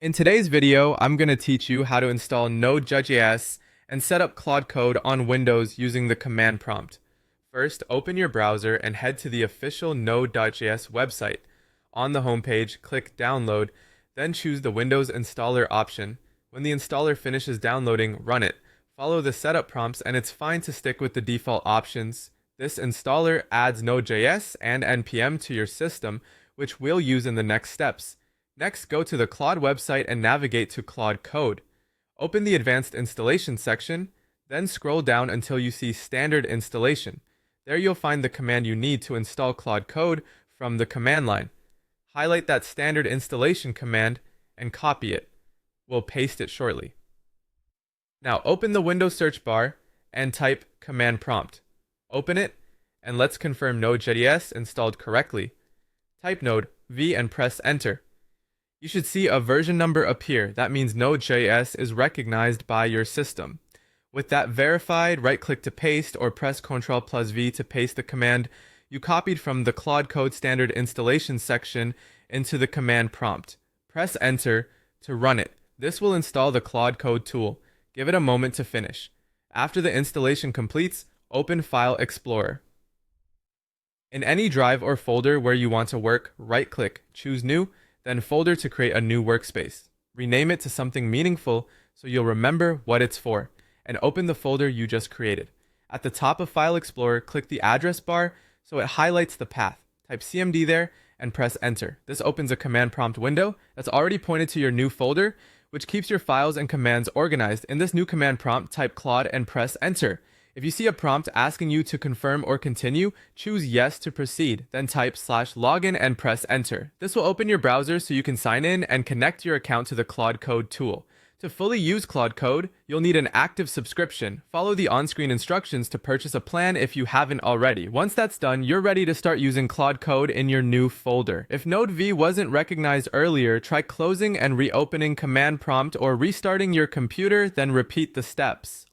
In today's video, I'm going to teach you how to install Node.js and set up Claude Code on Windows using the command prompt. First, open your browser and head to the official Node.js website. On the homepage, click Download, then choose the Windows Installer option. When the installer finishes downloading, run it. Follow the setup prompts and it's fine to stick with the default options. This installer adds Node.js and NPM to your system, which we'll use in the next steps. Next, go to the Claude website and navigate to Claude Code. Open the Advanced Installation section, then scroll down until you see Standard Installation. There you'll find the command you need to install Claude Code from the command line. Highlight that Standard Installation command and copy it. We'll paste it shortly. Now open the Windows search bar and type command prompt. Open it, and let's confirm Node.js installed correctly. Type Node v and press enter. You should see a version number appear. That means Node.js is recognized by your system. With that verified, right-click to paste or press Ctrl+V to paste the command you copied from the Claude Code standard installation section into the command prompt. Press enter to run it. This will install the Claude Code tool. Give it a moment to finish. After the installation completes, open File Explorer. In any drive or folder where you want to work, right-click, choose New, then Folder to create a new workspace. Rename it to something meaningful so you'll remember what it's for, and open the folder you just created. At the top of File Explorer, click the address bar so it highlights the path. Type CMD there and press enter. This opens a command prompt window that's already pointed to your new folder, which keeps your files and commands organized. In this new command prompt, type Claude and press enter. If you see a prompt asking you to confirm or continue, choose yes to proceed, then type /login and press enter. This will open your browser so you can sign in and connect your account to the Claude Code tool. To fully use Claude Code, you'll need an active subscription. Follow the on-screen instructions to purchase a plan if you haven't already. Once that's done, you're ready to start using Claude Code in your new folder. If Node V wasn't recognized earlier, try closing and reopening command prompt or restarting your computer, then repeat the steps.